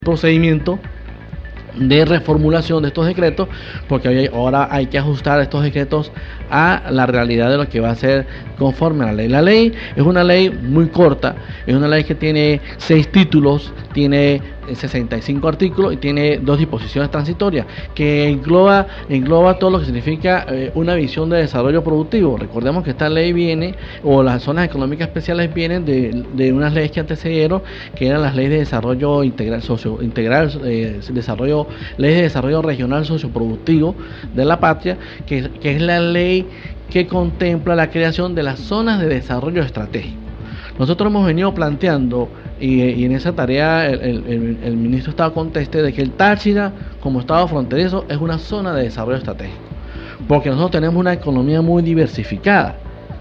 procedimiento de reformulación de estos decretos, porque ahora hay que ajustar estos decretos a la realidad de lo que va a ser conforme a la ley. La ley es una ley muy corta, es una ley que tiene 6 títulos, tiene 65 artículos y tiene 2 disposiciones transitorias, que engloba todo lo que significa una visión de desarrollo productivo. Recordemos que esta ley viene, o las zonas económicas especiales vienen de unas leyes que antecedieron, que eran las leyes de desarrollo integral, leyes de desarrollo regional socioproductivo de la patria, que es la ley que contempla la creación de las zonas de desarrollo estratégico. Nosotros hemos venido planteando, y en esa tarea el ministro Estado conteste, de que el Táchira, como estado fronterizo, es una zona de desarrollo estratégico, porque nosotros tenemos una economía muy diversificada,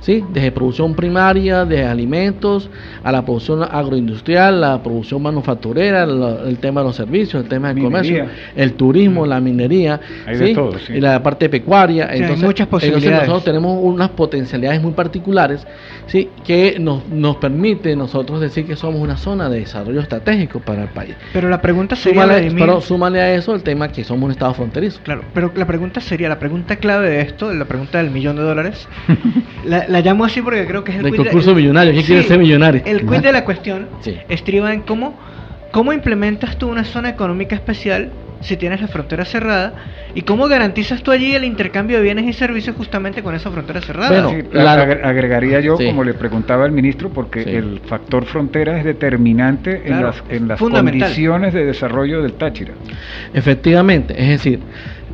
¿sí? Desde producción primaria, de alimentos, a la producción agroindustrial, la producción manufacturera, el tema de los servicios, el tema del comercio, el turismo, la minería, hay ¿sí? de todo, sí. Y la parte pecuaria. Sí, entonces, hay muchas posibilidades. Entonces nosotros tenemos unas potencialidades muy particulares, ¿sí? Que nos permite nosotros decir que somos una zona de desarrollo estratégico para el país. Pero la pregunta sería, súmale a eso el tema que somos un estado fronterizo. Claro, pero la pregunta clave de esto, la pregunta del $1.000.000, la llamo así porque creo que es el concurso millonario. ¿Quién quiere ser millonario? El quid de la cuestión estriba en cómo implementas tú una zona económica especial si tienes la frontera cerrada, y cómo garantizas tú allí el intercambio de bienes y servicios justamente con esa frontera cerrada. Bueno, agregaría yo, como le preguntaba el ministro, porque el factor frontera es determinante en las condiciones de desarrollo del Táchira. Efectivamente, es decir,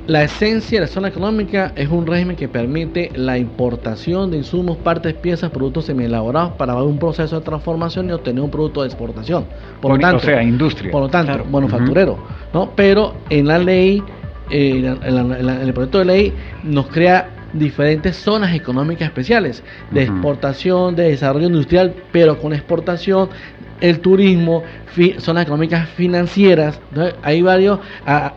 la esencia de la zona económica es un régimen que permite la importación de insumos, partes, piezas, productos semielaborados para un proceso de transformación y obtener un producto de exportación. Por lo tanto, o sea, industria. Por lo tanto, manufacturero, ¿no? Pero en la ley, en el proyecto de ley nos crea diferentes zonas económicas especiales de exportación, de desarrollo industrial, pero con exportación, el turismo, zonas económicas financieras. Entonces, hay varios,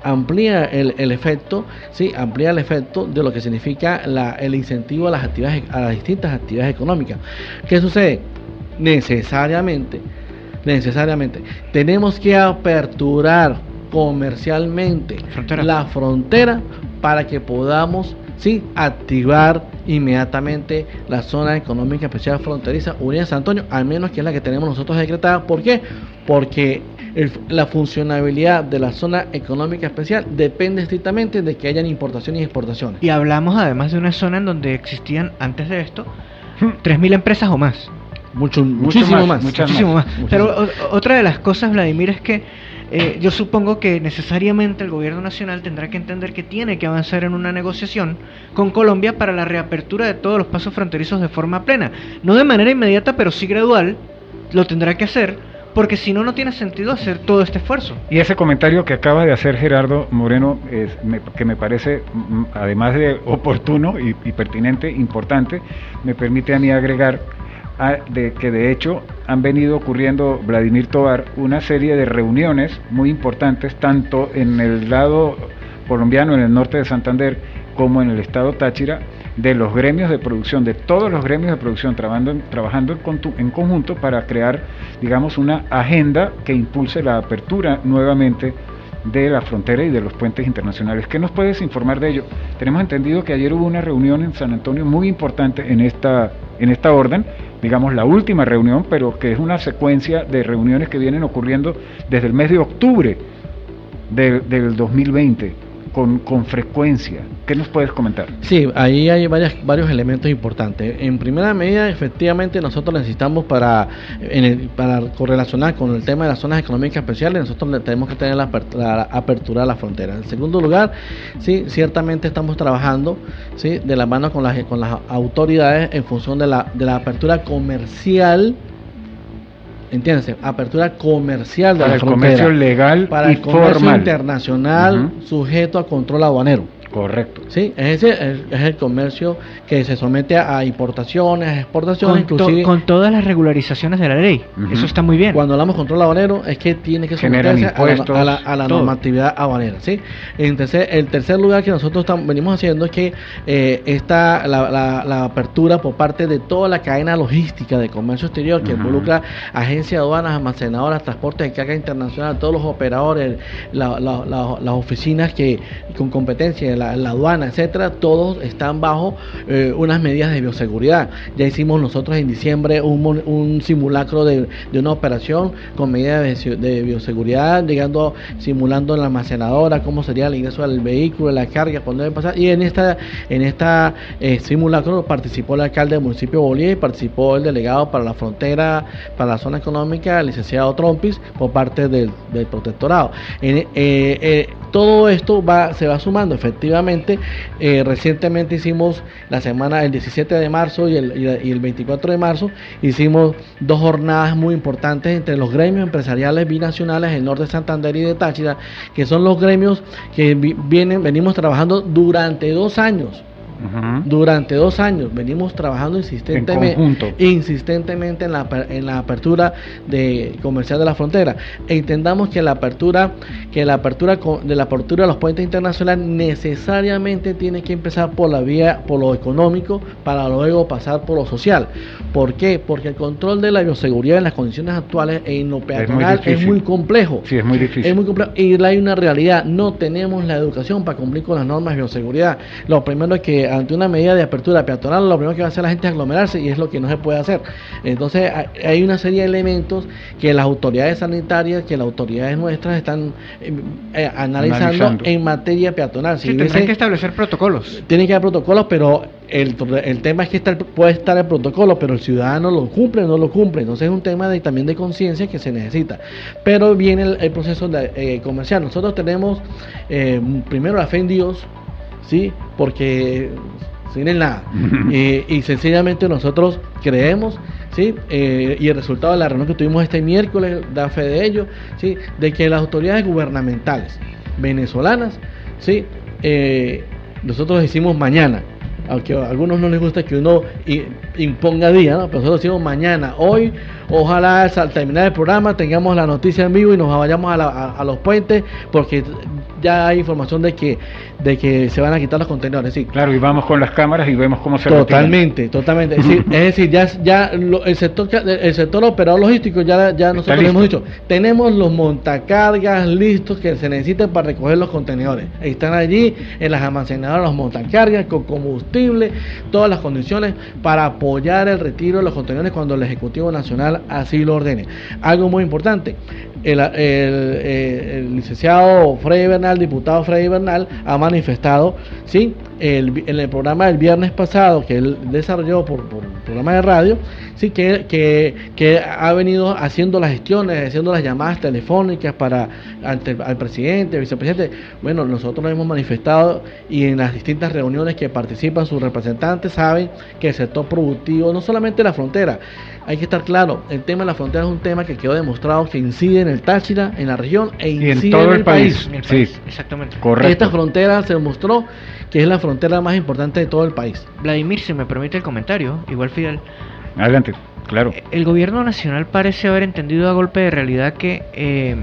amplía el efecto, ¿sí? Amplía el efecto de lo que significa el incentivo a las distintas actividades económicas. ¿Qué sucede? Necesariamente tenemos que aperturar comercialmente la frontera para que podamos activar inmediatamente la zona económica especial fronteriza unida a San Antonio, al menos que es la que tenemos nosotros decretada. ¿Por qué? Porque la funcionabilidad de la zona económica especial depende estrictamente de que hayan importaciones y exportaciones. Y hablamos además de una zona en donde existían antes de esto 3.000 empresas o más. Muchísimo más. Pero otra de las cosas, Vladimir, es que yo supongo que necesariamente el gobierno nacional tendrá que entender que tiene que avanzar en una negociación con Colombia para la reapertura de todos los pasos fronterizos de forma plena. No de manera inmediata, pero sí gradual, lo tendrá que hacer, porque si no, no tiene sentido hacer todo este esfuerzo. Y ese comentario que acaba de hacer Gerardo Moreno, que me parece, además de oportuno y pertinente, importante, me permite a mí agregar de que de hecho han venido ocurriendo, Vladimir Tovar, una serie de reuniones muy importantes, tanto en el lado colombiano, en el norte de Santander, como en el estado Táchira, de los gremios de producción, de todos los gremios de producción, trabajando en conjunto para crear, digamos, una agenda que impulse la apertura nuevamente de la frontera y de los puentes internacionales. ¿Qué nos puedes informar de ello? Tenemos entendido que ayer hubo una reunión en San Antonio muy importante en esta orden, digamos la última reunión, pero que es una secuencia de reuniones que vienen ocurriendo desde el mes de octubre del 2020 con frecuencia. ¿Qué nos puedes comentar? Sí, ahí hay varios elementos importantes. En primera medida, efectivamente, nosotros necesitamos para correlacionar con el tema de las zonas económicas especiales, nosotros tenemos que tener la apertura de la frontera. En segundo lugar, sí, ciertamente estamos trabajando, sí, de la mano con las autoridades en función de la apertura comercial. Entiéndase, apertura comercial de para la el frontera, comercio legal para y el comercio formal internacional, sujeto a control aduanero. Correcto. Sí, es el comercio que se somete a importaciones, a exportaciones, inclusive con todas las regularizaciones de la ley. Eso está muy bien. cuando hablamos control aduanero es que tiene que someterse a la normatividad aduanera, ¿sí? Entonces, el tercer lugar que nosotros venimos haciendo es que está la apertura por parte de toda la cadena logística de comercio exterior que involucra agencias de aduanas, almacenadoras, transportes de carga internacional, todos los operadores, las oficinas que con competencia, la aduana, etcétera, todos están bajo unas medidas de bioseguridad. Ya hicimos nosotros en diciembre un simulacro de una operación con medidas de bioseguridad, simulando en la almacenadora cómo sería el ingreso del vehículo, la carga, cuando debe pasar, y en esta simulacro participó el alcalde del municipio de Bolívar y participó el delegado para la frontera, para la zona económica, el licenciado Trompis, por parte del protectorado. Todo esto se va sumando efectivamente. Recientemente hicimos el 17 de marzo y el 24 de marzo hicimos 2 jornadas muy importantes entre los gremios empresariales binacionales del norte de Santander y de Táchira, que son los gremios que venimos trabajando durante 2 años. Durante 2 años venimos trabajando insistentemente en la apertura comercial de la frontera. Entendamos que la apertura de los puentes internacionales necesariamente tiene que empezar por lo económico para luego pasar por lo social. ¿Por qué? Porque el control de la bioseguridad en las condiciones actuales en lo peatonal es muy complejo. Sí, es muy difícil. Es muy complejo y hay una realidad: no tenemos la educación para cumplir con las normas de bioseguridad. Lo primero es que ante una medida de apertura peatonal, lo primero que va a hacer la gente es aglomerarse, y es lo que no se puede hacer. Entonces hay una serie de elementos que las autoridades sanitarias, que las autoridades nuestras están analizando en materia peatonal. Sí, tendrán que establecer protocolos. Tienen que haber protocolos, pero el tema es que puede estar el protocolo, pero el ciudadano lo cumple o no lo cumple. Entonces es un tema también de conciencia que se necesita. Pero viene el proceso comercial. Nosotros tenemos primero la fe en Dios, ¿sí? Porque sin el nada. Y sencillamente nosotros creemos, ¿sí? Y el resultado de la reunión que tuvimos este miércoles da fe de ello, ¿sí? De que las autoridades gubernamentales venezolanas, ¿sí? Nosotros decimos mañana, aunque a algunos no les gusta que uno imponga día, ¿no? Pero nosotros decimos mañana. Hoy, ojalá al terminar el programa tengamos la noticia en vivo y nos vayamos a los puentes, porque ya hay información de que se van a quitar los contenedores, sí. Claro, y vamos con las cámaras y vemos cómo se Totalmente. Es decir, el sector operador logístico ya nosotros hemos dicho, tenemos los montacargas listos que se necesitan para recoger los contenedores. Están allí en las almacenadoras los montacargas con combustible, todas las condiciones para apoyar el retiro de los contenedores cuando el Ejecutivo Nacional así lo ordene. Algo muy importante: el licenciado Freddy Bernal, diputado Freddy Bernal, ha manifestado, ¿sí? En el programa del viernes pasado que él desarrolló por programa de radio, sí, que ha venido haciendo las gestiones, haciendo las llamadas telefónicas al presidente, vicepresidente. Bueno, nosotros lo hemos manifestado, y en las distintas reuniones que participan sus representantes saben que el sector productivo, no solamente la frontera, hay que estar claro, el tema de la frontera es un tema que quedó demostrado que incide en el Táchira, en la región incide en todo el país. Sí, exactamente. Correcto. Esta frontera se demostró que es la frontera más importante de todo el país. Vladimir, si me permite el comentario, igual Fidel. Adelante, claro. El gobierno nacional parece haber entendido a golpe de realidad que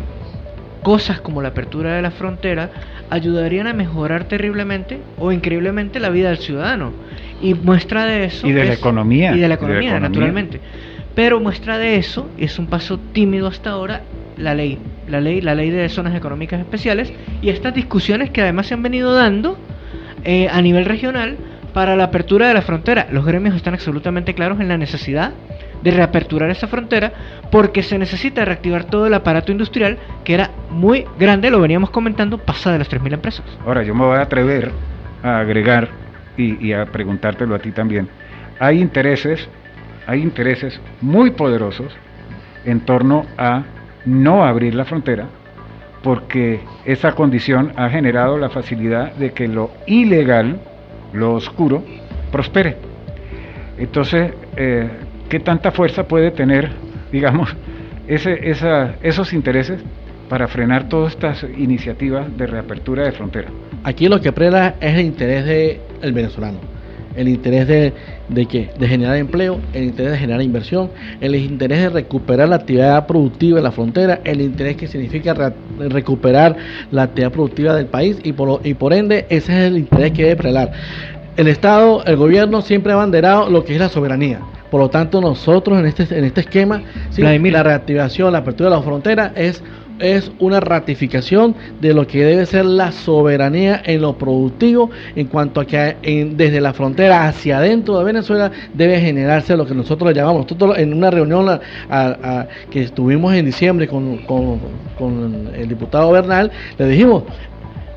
cosas como la apertura de la frontera ayudarían a mejorar terriblemente o increíblemente la vida del ciudadano. Y muestra de eso... Y de la economía. Y de la economía, naturalmente. Pero muestra de eso, es un paso tímido hasta ahora, la ley de zonas económicas especiales, y estas discusiones que además se han venido dando a nivel regional para la apertura de la frontera. Los gremios están absolutamente claros en la necesidad de reaperturar esa frontera, porque se necesita reactivar todo el aparato industrial que era muy grande, lo veníamos comentando, pasa de las 3.000 empresas. Ahora yo me voy a atrever a agregar y a preguntártelo a ti también. Hay intereses muy poderosos en torno a no abrir la frontera, porque esa condición ha generado la facilidad de que lo ilegal, lo oscuro, prospere. Entonces, ¿qué tanta fuerza puede tener, digamos, esos intereses para frenar todas estas iniciativas de reapertura de frontera? Aquí lo que prela es el interés del venezolano, el interés de generar empleo, el interés de generar inversión, el interés de recuperar la actividad productiva de la frontera, el interés que significa recuperar la actividad productiva del país y por ende ese es el interés que debe prelar. El Estado, el gobierno siempre ha abanderado lo que es la soberanía. Por lo tanto, nosotros en este esquema, ¿sí? La reactivación, la apertura de las fronteras es una ratificación de lo que debe ser la soberanía en lo productivo, en cuanto a que desde la frontera hacia adentro de Venezuela debe generarse lo que nosotros le llamamos. Nosotros en una reunión que estuvimos en diciembre con el diputado Bernal, le dijimos: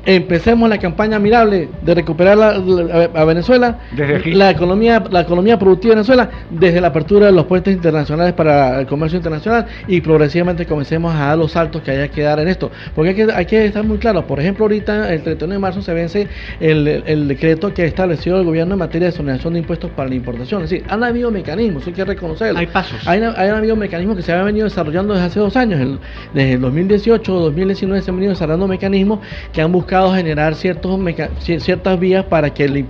empecemos la campaña admirable de recuperar a Venezuela, la economía productiva de Venezuela, desde la apertura de los puentes internacionales para el comercio internacional, y progresivamente comencemos a dar los saltos que haya que dar en esto, porque hay que estar muy claro. Por ejemplo, ahorita el 31 de marzo se vence el decreto que ha establecido el gobierno en materia de exoneración de impuestos para la importación. Es decir, han habido mecanismos, hay que reconocerlo. Hay pasos. Han habido mecanismos que se han venido desarrollando desde hace 2 años. Desde el 2018 o 2019 se han venido desarrollando mecanismos que han buscado generar ciertas vías para que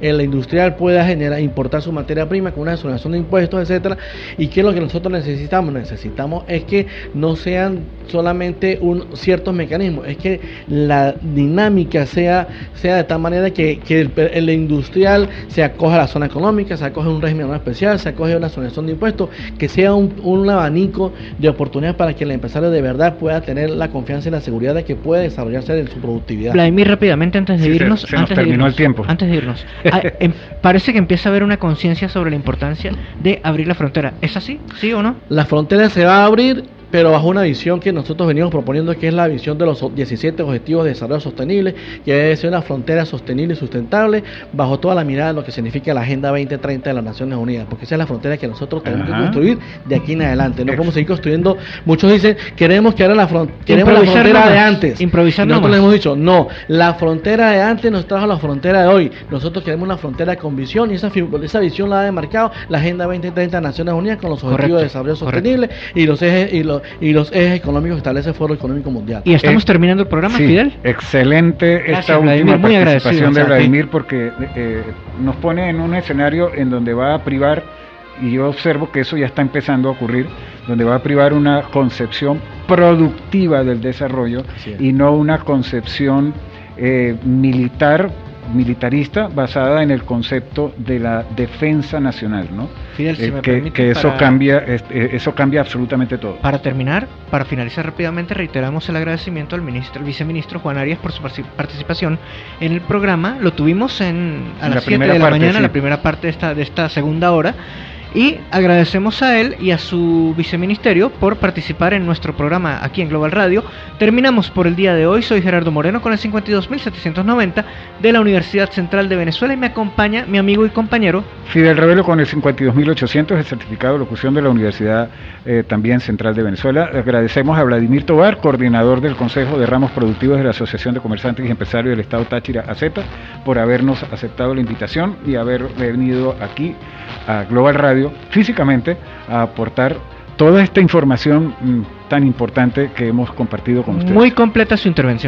el industrial pueda importar su materia prima con una exoneración de impuestos, etcétera. ¿Y qué es lo que nosotros necesitamos? Necesitamos es que no sean solamente ciertos mecanismos, es que la dinámica sea de tal manera que el industrial se acoja a la zona económica, se acoge a un régimen especial, se acoge a una exoneración de impuestos, que sea un abanico de oportunidades para que el empresario de verdad pueda tener la confianza y la seguridad de que puede desarrollarse en su productividad. Vladimir, rápidamente, antes de irnos, se nos terminó el tiempo. Antes de irnos, parece que empieza a haber una conciencia sobre la importancia de abrir la frontera. ¿Es así? ¿Sí o no? La frontera se va a abrir, pero bajo una visión que nosotros venimos proponiendo, que es la visión de los 17 Objetivos de Desarrollo Sostenible, que debe ser una frontera sostenible y sustentable, bajo toda la mirada de lo que significa la Agenda 2030 de las Naciones Unidas, porque esa es la frontera que nosotros tenemos que construir de aquí en adelante. No podemos seguir construyendo. Muchos dicen, queremos que ahora la frontera de antes. Improvisar. Nosotros le hemos dicho, no, la frontera de antes nos trajo la frontera de hoy. Nosotros queremos una frontera con visión, y esa visión la ha demarcado la Agenda 2030 de las Naciones Unidas, con los Objetivos de Desarrollo Sostenible y los ejes económicos que establece el Foro Económico Mundial. Y estamos terminando el programa, sí, Fidel. Excelente. Gracias, esta última participación de Vladimir, porque nos pone en un escenario en donde va a privar, y yo observo que eso ya está empezando a ocurrir, donde va a privar una concepción productiva del desarrollo y no una concepción militarista basada en el concepto de la defensa nacional, ¿no? Fidel, si me que permite, eso cambia absolutamente todo. Para terminar, para finalizar rápidamente, reiteramos el agradecimiento al viceministro Juan Arias por su participación en el programa. Lo tuvimos a las 7 de la mañana, la primera parte de esta segunda hora. Y agradecemos a él y a su viceministerio por participar en nuestro programa aquí en Global Radio. Terminamos por el día de hoy. Soy Gerardo Moreno con el 52.790 de la Universidad Central de Venezuela, y me acompaña mi amigo y compañero Fidel Ravelo con el 52.800, el certificado de locución de la Universidad también Central de Venezuela. Agradecemos a Vladimir Tovar, coordinador del Consejo de Ramos Productivos de la Asociación de Comerciantes y Empresarios del Estado Táchira, ACETA, por habernos aceptado la invitación y haber venido aquí a Global Radio físicamente a aportar toda esta información tan importante que hemos compartido con ustedes. Muy completa su intervención.